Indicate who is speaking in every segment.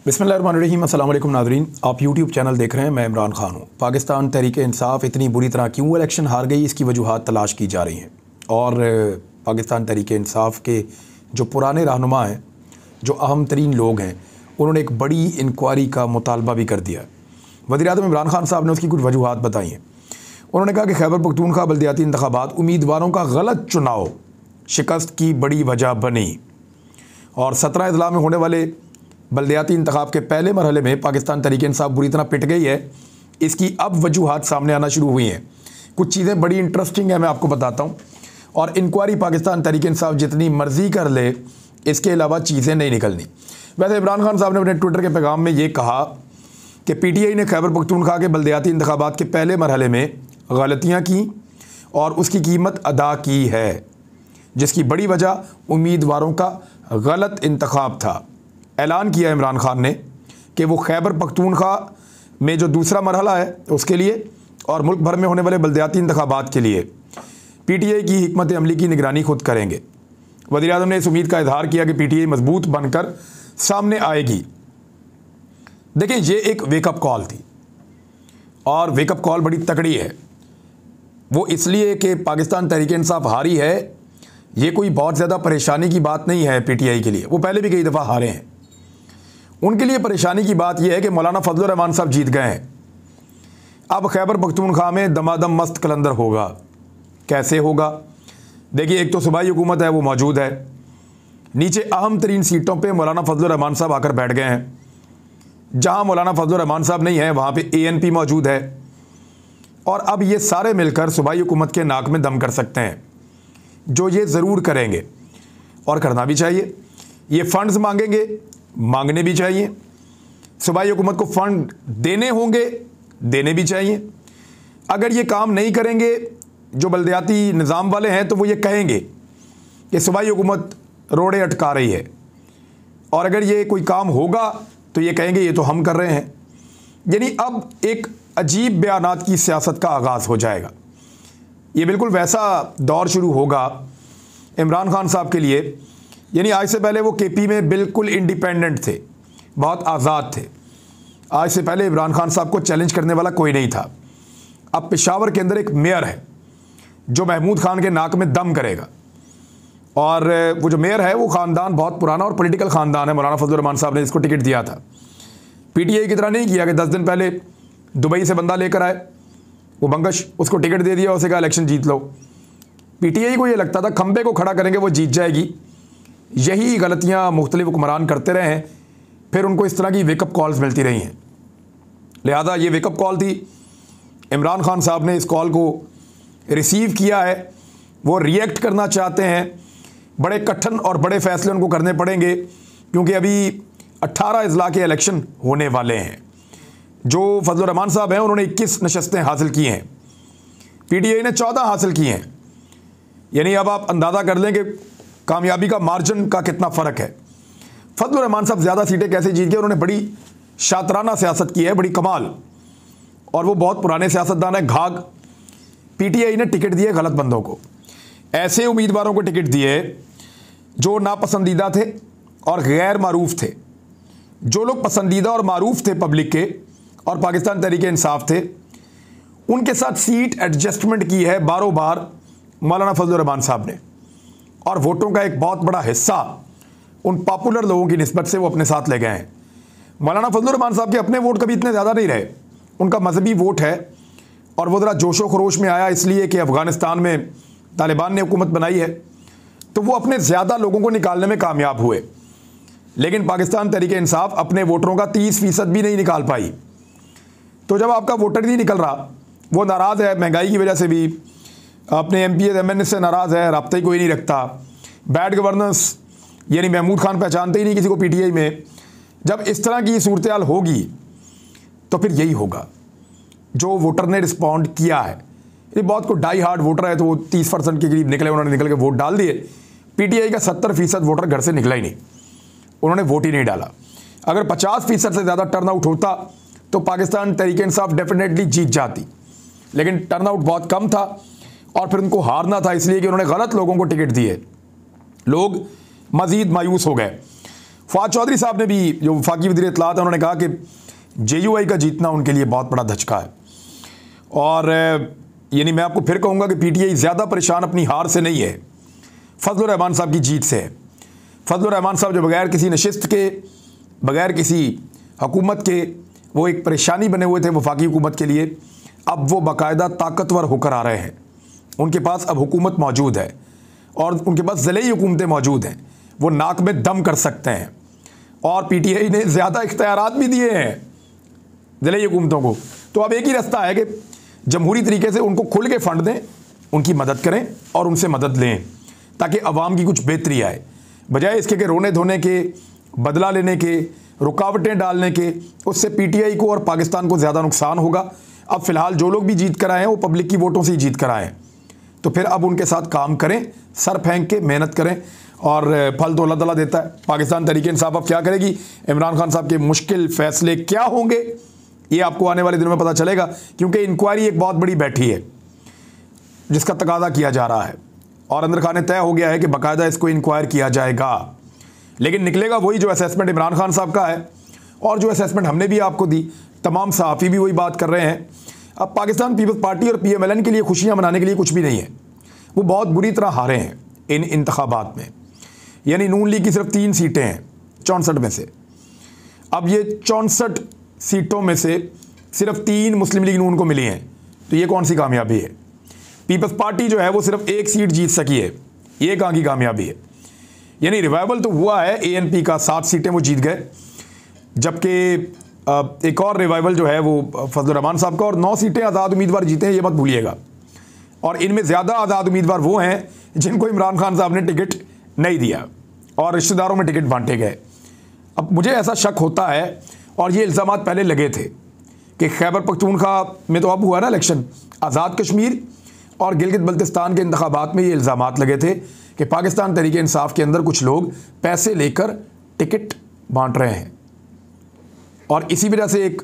Speaker 1: बिस्मिल्लाहिर्रहमानिर्रहीम। अस्सलाम वालेकुम नाज़रीन, आप यूट्यूब चैनल देख रहे हैं। मैं इमरान खान हूँ। पाकिस्तान तहरीक-ए-इंसाफ़ इतनी बुरी तरह क्यों इलेक्शन हार गई, इसकी वजूहात तलाश की जा रही हैं। और पाकिस्तान तहरीक-ए-इंसाफ़ के जो पुराने रहनुमा हैं, जो अहम तरीन लोग हैं, उन्होंने एक बड़ी इंक्वायरी का मुतालबा भी कर दिया। वज़ीर-ए-आज़म इमरान खान साहब ने उसकी कुछ वजूहात बताई हैं। उन्होंने कहा कि खैबर पख्तूनख्वा बल्दियाती इंतखाबात उम्मीदवारों का गलत चुनाव शिकस्त की बड़ी वजह बनी और 17 अज़ला में होने वाले बल्दियाती इंतखाब के पहले मरहले में पाकिस्तान तहरीक-ए-इंसाफ़ बुरी तरह पिट गई है। इसकी अब वजूहात सामने आना शुरू हुई हैं। कुछ चीज़ें बड़ी इंटरेस्टिंग हैं, मैं आपको बताता हूँ। और इंक्वायरी पाकिस्तान तहरीक-ए-इंसाफ़ जितनी मर्ज़ी कर ले, इसके अलावा चीज़ें नहीं निकलनी। वैसे इमरान खान साहब ने अपने ट्विटर के पैगाम में ये कहा कि PTI ने खैबर पख्तूनख्वा के बल्दियाती इंतखाबात के पहले मरहले में गलतियाँ की और उसकी कीमत अदा की है, जिसकी बड़ी वजह उम्मीदवारों का गलत इंतखाब था। ऐलान किया इमरान खान ने कि वो खैबर पख्तूनख्वा में जो दूसरा मरहला है उसके लिए और मुल्क भर में होने वाले बल्दियाती इंतखाबात के लिए PTI की हिकमत अमली की निगरानी खुद करेंगे। वज़ीर-ए-आज़म ने इस उम्मीद का इजहार किया कि PTI मजबूत बनकर सामने आएगी। देखिए, ये एक वेकअप कॉल थी और वेकअप कॉल बड़ी तगड़ी है। वो इसलिए कि पाकिस्तान तहरीक-ए-इंसाफ़ हारी है, ये कोई बहुत ज़्यादा परेशानी की बात नहीं है PTI के लिए। वो पहले भी कई दफ़ा हारे हैं। उनके लिए परेशानी की बात यह है कि मौलाना फजलुर रहमान साहब जीत गए हैं। अब खैबर पख्तूनख्वा में दमादम मस्त कलंदर होगा। कैसे होगा? देखिए, एक तो सूबाई हुकूमत है, वो मौजूद है। नीचे अहम तरीन सीटों पे मौलाना फजलुर रहमान साहब आकर बैठ गए हैं। जहां मौलाना फजलुर रहमान साहब नहीं है, वहां पे ANP मौजूद है। और अब ये सारे मिलकर सूबाई हुकूमत के नाक में दम कर सकते हैं, जो ये ज़रूर करेंगे और करना भी चाहिए। ये फ़ंड्स मांगेंगे, मांगने भी चाहिए। सूबाई हुकूमत को फ़ंड देने होंगे, देने भी चाहिए। अगर ये काम नहीं करेंगे जो बल्दियाती निज़ाम वाले हैं, तो वो ये कहेंगे कि सूबाई हुकूमत रोड़े अटका रही है। और अगर ये कोई काम होगा तो ये कहेंगे ये तो हम कर रहे हैं। यानी अब एक अजीब बयानात की सियासत का आगाज़ हो जाएगा। ये बिल्कुल वैसा दौर शुरू होगा इमरान खान साहब के लिए। यानी आज से पहले वो KP में बिल्कुल इंडिपेंडेंट थे, बहुत आज़ाद थे। आज से पहले इमरान खान साहब को चैलेंज करने वाला कोई नहीं था। अब पेशावर के अंदर एक मेयर है जो महमूद खान के नाक में दम करेगा। और वो जो मेयर है वो ख़ानदान बहुत पुराना और पॉलिटिकल ख़ानदान है। मौलाना फजलुर रहमान साहब ने इसको टिकट दिया था। PTI की तरह नहीं किया कि 10 दिन पहले दुबई से बंदा लेकर आए, वो बंगश, उसको टिकट दे दिया, उसे कहा इलेक्शन जीत लो। PTI को ये लगता था खंबे को खड़ा करेंगे वो जीत जाएगी। यही गलतियाँ मुख्तलिफ हुक्मरान करते रहे हैं, फिर उनको इस तरह की वेकअप कॉल्स मिलती रही हैं। लिहाजा ये वेकअप कॉल थी। इमरान खान साहब ने इस कॉल को रिसीव किया है। वो रिएक्ट करना चाहते हैं। बड़े कठिन और बड़े फैसले उनको करने पड़ेंगे, क्योंकि अभी 18 अज़ला के इलेक्शन होने वाले हैं। जो फजलुर रहमान साहब हैं उन्होंने 21 नशस्तें हासिल की हैं, PTI ने 14 हासिल की हैं। यानी अब आप अंदाज़ा कर लें कि कामयाबी का मार्जिन का कितना फ़र्क है। फजलुर रहमान साहब ज़्यादा सीटें कैसे जीत गए? उन्होंने बड़ी शातराना सियासत की है, बड़ी कमाल। और वो बहुत पुराने सियासतदान है, घाग। PTI ने टिकट दिए गलत बंदों को, ऐसे उम्मीदवारों को टिकट दिए जो नापसंदीदा थे और गैर मारूफ थे। जो लोग पसंदीदा और मारूफ थे पब्लिक के और पाकिस्तान तहरीक-ए-इंसाफ़ थे, उनके साथ सीट एडजस्टमेंट की है बारों बार मौलाना फजलुर रहमान साहब ने। और वोटों का एक बहुत बड़ा हिस्सा उन पॉपुलर लोगों की निस्बत से वो अपने साथ ले गए हैं। मौलाना फजलुर रहमान साहब के अपने वोट कभी इतने ज़्यादा नहीं रहे, उनका मजहबी वोट है। और वो ज़रा जोशो खरोश में आया इसलिए कि अफ़गानिस्तान में तालिबान ने हुकूमत बनाई है, तो वो अपने ज़्यादा लोगों को निकालने में कामयाब हुए। लेकिन पाकिस्तान तहरीक-ए-इंसाफ़ अपने वोटरों का 30% भी नहीं निकाल पाई। तो जब आपका वोटर नहीं निकल रहा, वो नाराज़ है, महंगाई की वजह से भी अपने MPs MNS से नाराज़ है, राब्ता ही कोई नहीं रखता। बैड गवर्नेंस, यानी महमूद खान पहचानते ही नहीं किसी को PTI में। जब इस तरह की सूरत हाल होगी तो फिर यही होगा जो वोटर ने रिस्पॉन्ड किया है। ये बहुत को डाई हार्ड वोटर है, तो वो 30% के करीब निकले, उन्होंने निकल के वोट डाल दिए। PTI का 70% वोटर घर से निकला ही नहीं, उन्होंने वोट ही नहीं डाला। अगर 50% से ज़्यादा टर्नआउट होता तो पाकिस्तान तहरीक-ए-इंसाफ़ डेफिनेटली जीत जाती। लेकिन टर्नआउट बहुत कम था और फिर उनको हारना था, इसलिए कि उन्होंने गलत लोगों को टिकट दिए। लोग मज़ीद मायूस हो गए। फवाद चौधरी साहब ने भी, जो वफाकी वज़ीर इत्तलात हैं, उन्होंने कहा कि JUI का जीतना उनके लिए बहुत बड़ा धचका है। और यानी मैं आपको फिर कहूँगा कि PTI ज़्यादा परेशान अपनी हार से नहीं है, फजलुर रहमान साहब की जीत से है। फजलुर रहमान साहब जो बगैर किसी नशिस्त के, बगैर किसी हुकूमत के वो एक परेशानी बने हुए थे वफाकी हुकूमत के लिए, अब वो बाकायदा ताकतवर होकर आ रहे हैं। उनके पास अब हुकूमत मौजूद है और उनके पास ज़िले हुकूमतें मौजूद हैं, वो नाक में दम कर सकते हैं। और PTI ने ज़्यादा इख्तियारात भी दिए हैं ज़िले हुकूमतों को। तो अब एक ही रास्ता है कि जमहूरी तरीके से उनको खुल के फ़ंड दें, उनकी मदद करें और उनसे मदद लें, ताकि अवाम की कुछ बेहतरी आए, बजाय इसके कि रोने धोने के, बदला लेने के, रुकावटें डालने के। उससे PTI को और पाकिस्तान को ज़्यादा नुकसान होगा। अब फ़िलहाल जो लोग भी जीत कर आए हैं वो पब्लिक की वोटों से ही जीत कर आए हैं, तो फिर अब उनके साथ काम करें, सर फेंक के मेहनत करें, और फल तो अल्लाह ताला देता है। पाकिस्तान तहरीक इंसाफ अब क्या करेगी, इमरान खान साहब के मुश्किल फ़ैसले क्या होंगे, ये आपको आने वाले दिनों में पता चलेगा, क्योंकि इंक्वायरी एक बहुत बड़ी बैठी है जिसका तकादा किया जा रहा है और अंदर खाने तय हो गया है कि बाकायदा इसको इंक्वायर किया जाएगा। लेकिन निकलेगा वही जो असेसमेंट इमरान खान साहब का है और जो असेसमेंट हमने भी आपको दी, तमाम सहाफ़ी भी वही बात कर रहे हैं। अब पाकिस्तान पीपल्स पार्टी और PMLN के लिए खुशियां मनाने के लिए कुछ भी नहीं है। वो बहुत बुरी तरह हारे हैं इन इंतखाबात में। यानी नून लीग की सिर्फ 3 सीटें हैं 64 में से। अब ये 64 सीटों में से सिर्फ 3 मुस्लिम लीग नून को मिली हैं, तो ये कौन सी कामयाबी है। पीपल्स पार्टी जो है वो सिर्फ 1 सीट जीत सकी है, ये कहाँ की कामयाबी है। यानी रिवाइवल तो हुआ है ANP का, 7 सीटें वो जीत गए, जबकि एक और रिवाइवल जो है वो फजलुर रहमान साहब का, और 9 सीटें आज़ाद उम्मीदवार जीते हैं, ये मत भूलिएगा। और इनमें ज़्यादा आज़ाद उम्मीदवार वो हैं जिनको इमरान खान साहब ने टिकट नहीं दिया और रिश्तेदारों में टिकट बांटे गए। अब मुझे ऐसा शक होता है, और ये इल्ज़ाम पहले लगे थे कि खैबर पख्तूनख्वा में तो अब हुआ ना इलेक्शन, आज़ाद कश्मीर और गिलगित बल्तिस्तान के इंतखाबात में ये इल्ज़ाम लगे थे कि पाकिस्तान तहरीक इंसाफ के अंदर कुछ लोग पैसे लेकर टिकट बांट रहे हैं, और इसी वजह से एक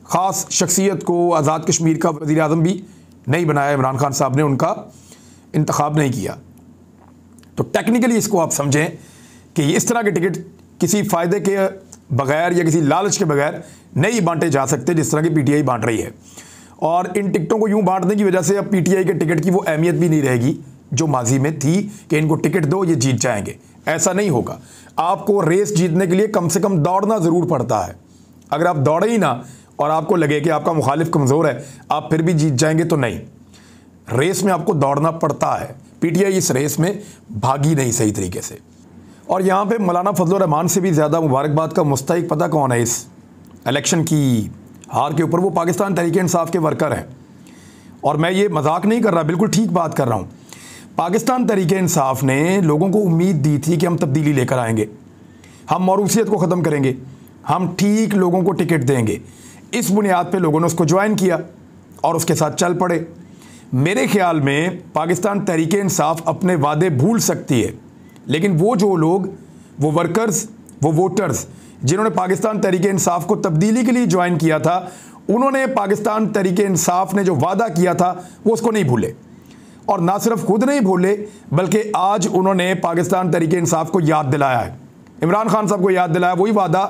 Speaker 1: ख़ास शख्सियत को आज़ाद कश्मीर का वज़ीर आज़म भी नहीं बनाया इमरान खान साहब ने, उनका इंतखाब नहीं किया। तो टेक्निकली इसको आप समझें कि इस तरह के टिकट किसी फ़ायदे के बगैर या किसी लालच के बगैर नहीं बांटे जा सकते जिस तरह की PTI बांट रही है। और इन टिकटों को यूँ बांटने की वजह से अब PTI के टिकट की वो अहमियत भी नहीं रहेगी जो माजी में थी कि इनको टिकट दो ये जीत जाएंगे। ऐसा नहीं होगा। आपको रेस जीतने के लिए कम से कम दौड़ना ज़रूर पड़ता है। अगर आप दौड़े ही ना और आपको लगे कि आपका मुखालिफ कमज़ोर है, आप फिर भी जीत जाएंगे, तो नहीं, रेस में आपको दौड़ना पड़ता है। PTI इस रेस में भागी नहीं सही तरीके से। और यहाँ पे मौलाना फजलुर रहमान से भी ज़्यादा मुबारकबाद का मुस्तहिक पता कौन है इस इलेक्शन की हार के ऊपर, वो पाकिस्तान तहरीक इंसाफ के वर्कर हैं। और मैं ये मजाक नहीं कर रहा, बिल्कुल ठीक बात कर रहा हूँ। पाकिस्तान तहरीक इंसाफ ने लोगों को उम्मीद दी थी कि हम तब्दीली लेकर आएंगे, हम मौरूसियत को ख़त्म करेंगे, हम ठीक लोगों को टिकट देंगे। इस बुनियाद पे लोगों ने उसको ज्वाइन किया और उसके साथ चल पड़े। मेरे ख्याल में पाकिस्तान तहरीक इंसाफ अपने वादे भूल सकती है, लेकिन वो जो लोग, वो वर्कर्स, वो वोटर्स जिन्होंने पाकिस्तान तहरीक इंसाफ को तब्दीली के लिए ज्वाइन किया था, उन्होंने पाकिस्तान तहरीक इंसाफ ने जो वादा किया था वो उसको नहीं भूले। और ना सिर्फ खुद नहीं भूले, बल्कि आज उन्होंने पाकिस्तान तहरीक इंसाफ को याद दिलाया है, इमरान खान साहब को याद दिलाया वही वादा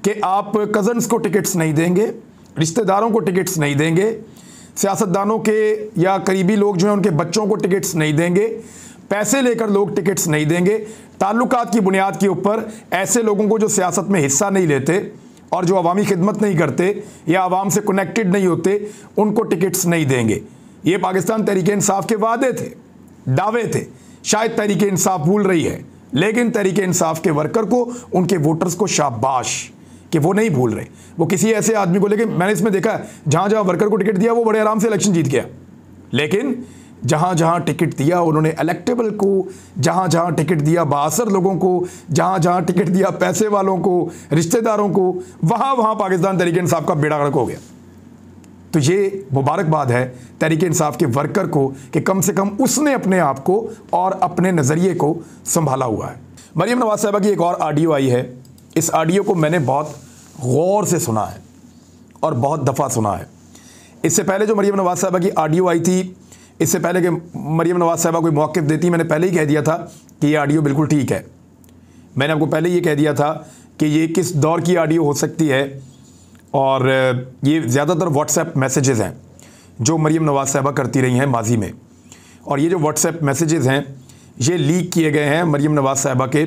Speaker 1: कि आप कज़न्स को टिकट्स नहीं देंगे, रिश्तेदारों को टिकट्स नहीं देंगे, सियासतदानों के या करीबी लोग जो हैं उनके बच्चों को टिकट्स नहीं देंगे, पैसे लेकर लोग टिकट्स नहीं देंगे। ताल्लुकात की बुनियाद के ऊपर ऐसे लोगों को जो सियासत में हिस्सा नहीं लेते और जो अवामी खिदमत नहीं करते या आवाम से कनेक्टेड नहीं होते, उनको टिकट्स नहीं देंगे। ये पाकिस्तान तहरीक इंसाफ के वादे थे, दावे थे। शायद तहरीक इंसाफ भूल रही है, लेकिन तहरीक इंसाफ के वर्कर को, उनके वोटर्स को शाबाश कि वो नहीं भूल रहे। वो किसी ऐसे आदमी को, लेकिन मैंने इसमें देखा है जहाँ जहाँ वर्कर को टिकट दिया वो बड़े आराम से इलेक्शन जीत गया, लेकिन जहाँ जहाँ टिकट दिया उन्होंने इलेक्टेबल को, जहाँ जहाँ टिकट दिया बासर लोगों को, जहाँ जहाँ टिकट दिया पैसे वालों को, रिश्तेदारों को, वहाँ वहाँ पाकिस्तान तहरीक इंसाफ का बेड़ा गर्क हो गया। तो ये मुबारकबाद है तहरीक इंसाफ के वर्कर को कि कम से कम उसने अपने आप को और अपने नज़रिए को संभाला हुआ है। मरियम नवाज साहिबा की एक और ऑडियो आई है। इस ऑडियो को मैंने बहुत गौर से सुना है और बहुत दफ़ा सुना है। इससे पहले जो मरियम नवाज साहिबा की ऑडियो आई थी, इससे पहले कि मरियम नवाज साहिबा कोई मौक़िफ़ देती, मैंने पहले ही कह दिया था कि ये ऑडियो बिल्कुल ठीक है। मैंने आपको पहले ये कह दिया था कि ये किस दौर की ऑडियो हो सकती है। और ये ज़्यादातर व्हाट्सएप मैसेजेस हैं जो मरीम नवाज़ साहिबा करती रही हैं माजी में, और ये जो व्हाट्सएप मैसेजेस हैं ये लीक किए गए हैं। मरीम नवाज़ साहिबा के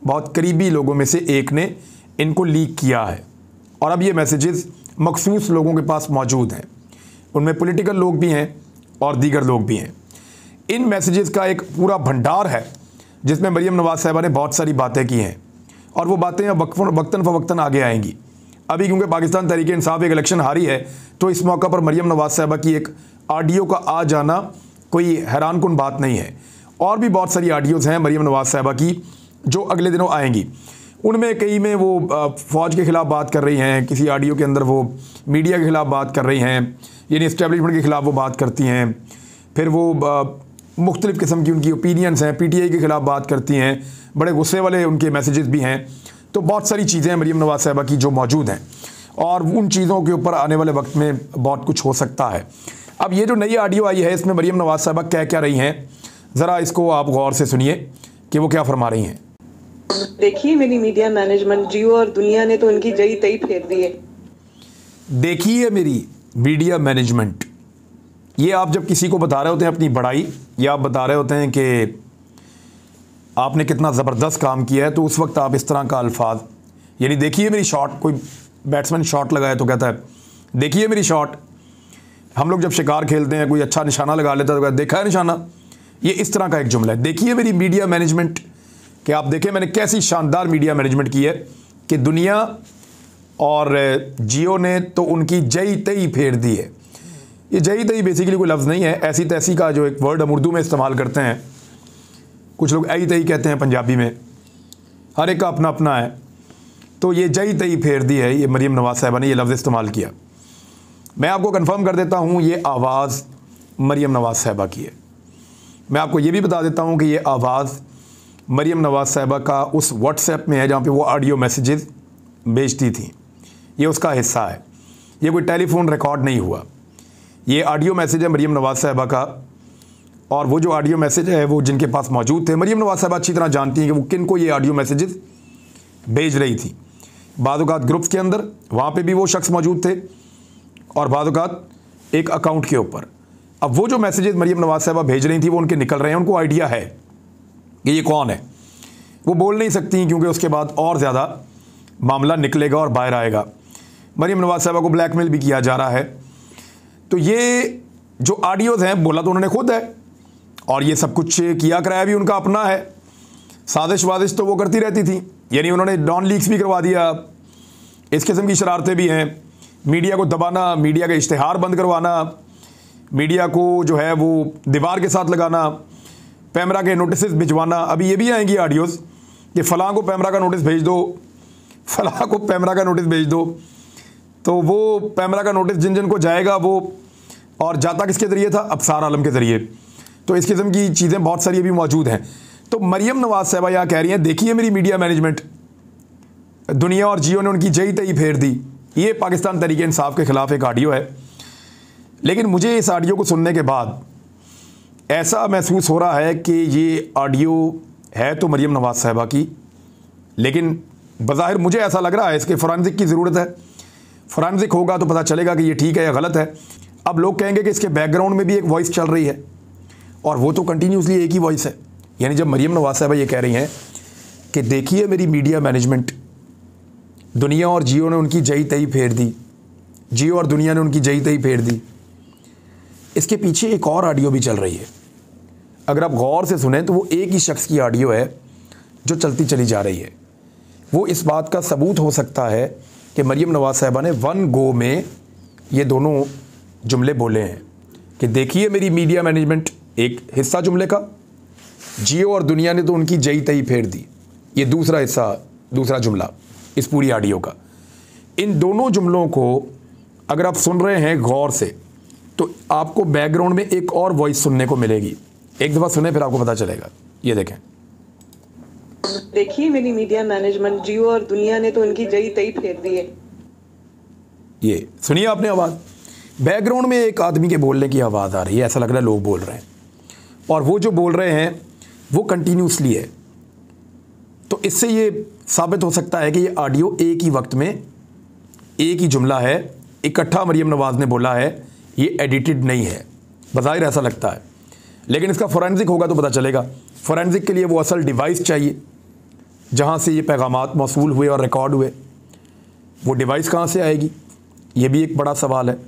Speaker 1: बहुत करीबी लोगों में से एक ने इनको लीक किया है, और अब ये मैसेजेस मखसूस लोगों के पास मौजूद हैं। उनमें पॉलिटिकल लोग भी हैं और दीगर लोग भी हैं। इन मैसेजेस का एक पूरा भंडार है जिसमें मरीम नवाज़ साहिबा ने बहुत सारी बातें की हैं, और वो बातें अब वक्तन फ़वक्तन आगे आएंगी। अभी क्योंकि पाकिस्तान तहरीक इंसाफ एक इलेक्शन हारी है, तो इस मौका पर मरीम नवाज़ साहिबा की एक ऑडियो का आ जाना कोई हैरान कुन बात नहीं है। और भी बहुत सारी ऑडियोज़ हैं मरीम नवाज़ साहिबा की जो अगले दिनों आएंगी। उनमें कई में वो फ़ौज के ख़िलाफ़ बात कर रही हैं, किसी ऑडियो के अंदर वो मीडिया के ख़िलाफ़ बात कर रही हैं, यानी इस्टेब्लिशमेंट के ख़िलाफ़ वो बात करती हैं। फिर वो मुख्तलिफ़ किस्म की उनकी ओपिनियंस हैं, PTI के ख़िलाफ़ बात करती हैं, बड़े गुस्से वाले उनके मैसेजेस भी हैं। तो बहुत सारी चीज़ें हैं मरीम नवाज़ साहिबा की जो मौजूद हैं, और उन चीज़ों के ऊपर आने वाले वक्त में बहुत कुछ हो सकता है। अब ये जो नई ऑडियो आई है इसमें मरीम नवाज़ साहिबा कह क्या रही हैं, ज़रा इसको आप गौर से सुनिए कि वो क्या फरमा रही हैं।
Speaker 2: देखिए मेरी मीडिया मैनेजमेंट, जियो और दुनिया ने तो उनकी जई तई फेर दी है।
Speaker 1: देखिए मेरी मीडिया मैनेजमेंट, ये आप जब किसी को बता रहे होते हैं अपनी बड़ाई, या आप बता रहे होते हैं कि आपने कितना ज़बरदस्त काम किया है, तो उस वक्त आप इस तरह का अल्फाज, यानी देखिए मेरी शॉट, कोई बैट्समैन शॉट लगाए तो कहता है देखिए मेरी शॉट। हम लोग जब शिकार खेलते हैं कोई अच्छा निशाना लगा लेता है तो कहता है देखा है निशाना। ये इस तरह का एक जुमला है, देखिए मेरी मीडिया मैनेजमेंट, कि आप देखें मैंने कैसी शानदार मीडिया मैनेजमेंट की है कि दुनिया और जियो ने तो उनकी जई तई फेर दी है। ये जई तई बेसिकली कोई लफ्ज़ नहीं है, ऐसी तैसी का जो एक वर्ड हम उर्दू में इस्तेमाल करते हैं, कुछ लोग ऐई तई कहते हैं पंजाबी में, हर एक का अपना अपना है। तो ये जई तई फेर दी है, ये मरीम नवाज़ साहिबा ने ये लफ्ज़ इस्तेमाल किया। मैं आपको कंफर्म कर देता हूँ ये आवाज़ मरीम नवाज़ साहिबा की है। मैं आपको ये भी बता देता हूँ कि ये आवाज़ मरीम नवाज़ साहिबा का उस व्हाट्सएप में है जहाँ पे वो ऑडियो मैसेजेस भेजती थी, ये उसका हिस्सा है। ये कोई टेलीफोन रिकॉर्ड नहीं हुआ, ये ऑडियो मैसेज है मरीम नवाज़ साहिबा का। और वो जो ऑडियो मैसेज है वो जिनके पास मौजूद थे, मरीम नवाज़ साहिबा अच्छी तरह जानती हैं कि वो किन को ये ऑडियो मैसेजेस भेज रही थी। बाज़-औक़ात ग्रुप्स के अंदर वहाँ पे भी वो शख्स मौजूद थे, और बाज़-औक़ात एक अकाउंट के ऊपर। अब वो जो मैसेजेस मरीम नवाज़ साहिबा भेज रही थी वो उनके निकल रहे हैं, उनको आइडिया है कि ये कौन है। वो बोल नहीं सकती क्योंकि उसके बाद और ज़्यादा मामला निकलेगा और बाहर आएगा। मरीम नवाज़ साहिबा को ब्लैकमेल भी किया जा रहा है। तो ये जो ऑडियोज़ हैं, बोला तो उन्होंने खुद है, और ये सब कुछ किया कराया भी उनका अपना है। साजिश वाजिश तो वो करती रहती थी, यानी उन्होंने डॉन लीक्स भी करवा दिया, इस किस्म की शरारतें भी हैं। मीडिया को दबाना, मीडिया के इश्तिहार बंद करवाना, मीडिया को जो है वो दीवार के साथ लगाना, पैमरा के नोटिस भिजवाना। अभी ये भी आएंगी ऑडियोज़ कि फ़लाँ को पैमरा का नोटिस भेज दो, फ़लाँ को पैमरा का नोटिस भेज दो। तो वो पैमरा का नोटिस जिन जिन को जाएगा वो, और जाता किसके ज़रिए था, अबसार आलम के ज़रिए। तो इस किस्म की चीज़ें बहुत सारी अभी मौजूद हैं। तो मरीम नवाज़ साहिबा यहाँ कह रही हैं देखिए मेरी मीडिया मैनेजमेंट, दुनिया और जियो ने उनकी जई तई फेर दी। ये पाकिस्तान तहरीक इंसाफ के ख़िलाफ़ एक ऑडियो है। लेकिन मुझे इस ऑडियो को सुनने के बाद ऐसा महसूस हो रहा है कि ये ऑडियो है तो मरीम नवाज़ साहिबा की, लेकिन बज़ाहिर मुझे ऐसा लग रहा है इसके फ़ोरेंसिक की ज़रूरत है। फ़ोरेंसिक होगा तो पता चलेगा कि ये ठीक है या गलत है। अब लोग कहेंगे कि इसके बैकग्राउंड में भी एक वॉइस चल रही है, और वो तो कंटिन्यूसली एक ही वॉइस है। यानी जब मरीम नवाज़ साहिबा ये कह रही हैं कि देखिए मेरी मीडिया मैनेजमेंट, दुनिया और जियो ने उनकी जई तई फेर दी, जियो और दुनिया ने उनकी जई तई फेर दी, इसके पीछे एक और ऑडियो भी चल रही है। अगर आप गौर से सुने तो वो एक ही शख्स की ऑडियो है जो चलती चली जा रही है। वो इस बात का सबूत हो सकता है कि मरीम नवाज़ साहिबा ने वन गो में ये दोनों जुमले बोले हैं कि देखिए मेरी मीडिया मैनेजमेंट, एक हिस्सा जुमले का, जियो और दुनिया ने तो उनकी जई तई फेर दी, ये दूसरा हिस्सा, दूसरा जुमला इस पूरी ऑडियो का। इन दोनों जुमलों को अगर आप सुन रहे हैं गौर से तो आपको बैकग्राउंड में एक और वॉइस सुनने को मिलेगी। एक दफ़ा सुने फिर आपको पता चलेगा। ये देखें,
Speaker 2: देखिए मेरी मीडिया मैनेजमेंट, जियो और दुनिया ने तो उनकी जई तई फेर दी है।
Speaker 1: ये सुनिए आपने आवाज़, बैकग्राउंड में एक आदमी के बोलने की आवाज़ आ रही है, ऐसा लग रहा है लोग बोल रहे हैं, और वो जो बोल रहे हैं वो कंटिन्यूसली है। तो इससे ये साबित हो सकता है कि ये ऑडियो एक ही वक्त में एक ही जुमला है, इकट्ठा मरियम नवाज़ ने बोला है, ये एडिटेड नहीं है। बज़ाहिर ऐसा लगता है, लेकिन इसका फोरेंसिक होगा तो पता चलेगा। फोरेंसिक के लिए वो असल डिवाइस चाहिए जहाँ से ये पैगामात मौसूल हुए और रिकॉर्ड हुए। वो डिवाइस कहाँ से आएगी, ये भी एक बड़ा सवाल है,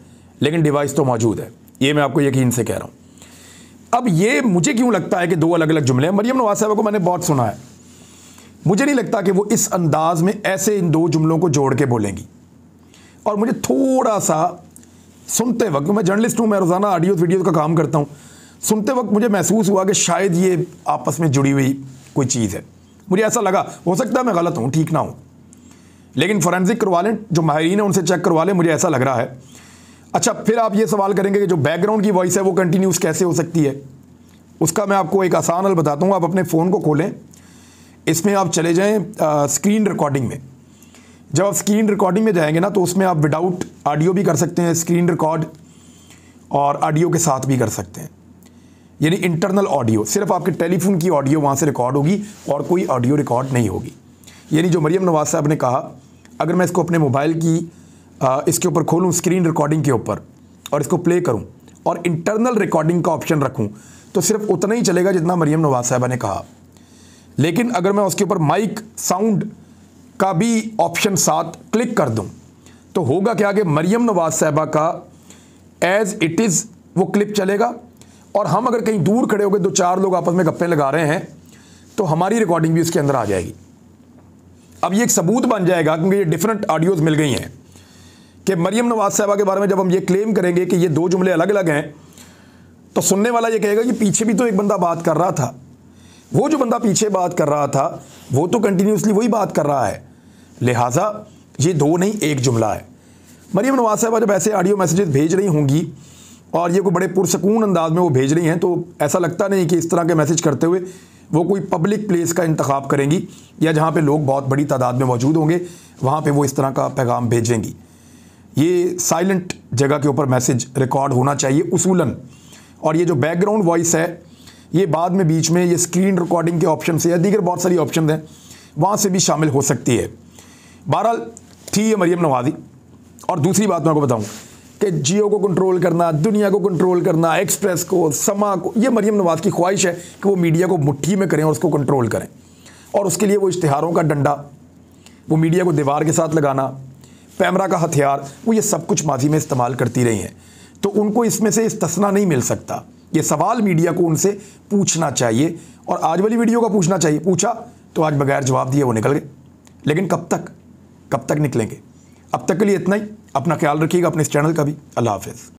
Speaker 1: लेकिन डिवाइस तो मौजूद है, ये मैं आपको यकीन से कह रहा हूँ। अब ये मुझे क्यों लगता है कि दो अलग अलग जुमले हैं। मरियम नवाज़ साहब को मैंने बहुत सुना है, मुझे नहीं लगता कि वो इस अंदाज में ऐसे इन दो जुमलों को जोड़ के बोलेंगी। और मुझे थोड़ा सा सुनते वक्त, मैं जर्नलिस्ट हूँ, मैं रोज़ाना ऑडियो वीडियो का काम करता हूँ, सुनते वक्त मुझे महसूस हुआ कि शायद ये आपस में जुड़ी हुई कोई चीज़ है। मुझे ऐसा लगा, हो सकता है मैं गलत हूँ, ठीक ना हूँ, लेकिन फोरेंसिक करवा लें, जो माहिरीन है उनसे चेक करवा लें, मुझे ऐसा लग रहा है। अच्छा, फिर आप ये सवाल करेंगे कि जो बैकग्राउंड की वॉइस है वो कंटिन्यूस कैसे हो सकती है। उसका मैं आपको एक आसान हल बताता हूँ। आप अपने फ़ोन को खोलें, इसमें आप चले जाएं स्क्रीन रिकॉर्डिंग में। जब आप स्क्रीन रिकॉर्डिंग में जाएंगे ना, तो उसमें आप विदाउट ऑडियो भी कर सकते हैं, स्क्रीन रिकॉर्ड, और ऑडियो के साथ भी कर सकते हैं, यानी इंटरनल ऑडियो। सिर्फ आपके टेलीफोन की ऑडियो वहाँ से रिकॉर्ड होगी और कोई ऑडियो रिकॉर्ड नहीं होगी। यानी जो मरियम नवाज़ साहब ने कहा, अगर मैं इसको अपने मोबाइल की इसके ऊपर खोलूँ स्क्रीन रिकॉर्डिंग के ऊपर और इसको प्ले करूँ और इंटरनल रिकॉर्डिंग का ऑप्शन रखूँ, तो सिर्फ उतना ही चलेगा जितना मरियम नवाज़ साहबा ने कहा। लेकिन अगर मैं उसके ऊपर माइक साउंड का भी ऑप्शन साथ क्लिक कर दूं, तो होगा क्या कि मरियम नवाज़ साहबा का एज इट इज़ वो क्लिप चलेगा, और हम अगर कहीं दूर खड़े होकर दो चार लोग आपस में गप्पे लगा रहे हैं तो हमारी रिकॉर्डिंग भी उसके अंदर आ जाएगी। अब ये एक सबूत बन जाएगा, क्योंकि ये डिफरेंट ऑडियोज़ मिल गई हैं, कि मरियम नवाज़ साहबा के बारे में जब हम ये क्लेम करेंगे कि ये दो जुमले अलग अलग हैं, तो सुनने वाला ये कहेगा कि पीछे भी तो एक बंदा बात कर रहा था, वो जो बंदा पीछे बात कर रहा था वो तो कंटिन्यूसली वही बात कर रहा है, लिहाजा ये दो नहीं एक जुमला है। मरियम नवाज़ साहबा जब ऐसे ऑडियो मैसेजेस भेज रही होंगी और ये कोई बड़े पुरसकून अंदाज में वो भेज रही हैं, तो ऐसा लगता नहीं कि इस तरह के मैसेज करते हुए वो कोई पब्लिक प्लेस का इंतखाब करेंगी या जहाँ पे लोग बहुत बड़ी तादाद में मौजूद होंगे वहाँ पे वो इस तरह का पैगाम भेजेंगी। ये साइलेंट जगह के ऊपर मैसेज रिकॉर्ड होना चाहिए उसूलन। और ये जो बैकग्राउंड वॉइस है, ये बाद में बीच में ये स्क्रीन रिकॉर्डिंग के ऑप्शन से या दीगर बहुत सारी ऑप्शन हैं, वहाँ से भी शामिल हो सकती है। बहरहाल थी ये मरियम नवाज़ी। और दूसरी बात मैं आपको बताऊँ कि जियो को कंट्रोल करना, दुनिया को कंट्रोल करना, एक्सप्रेस को, समा को, ये मरियम नवाज़ की ख्वाहिश है कि वो मीडिया को मुट्ठी में करें और उसको कंट्रोल करें। और उसके लिए वो इश्तिहारों का डंडा, वो मीडिया को दीवार के साथ लगाना, पैमरा का हथियार, वो ये सब कुछ माजी में इस्तेमाल करती रही हैं। तो उनको इसमें से इस्तिस्ना नहीं मिल सकता। ये सवाल मीडिया को उनसे पूछना चाहिए, और आज वाली वीडियो का पूछना चाहिए। पूछा तो आज बगैर जवाब दिए वो निकल गए, लेकिन कब तक निकलेंगे। अब तक के लिए इतना ही। अपना ख्याल रखिएगा, अपने इस चैनल का भी। अल्लाह हाफ़िज़।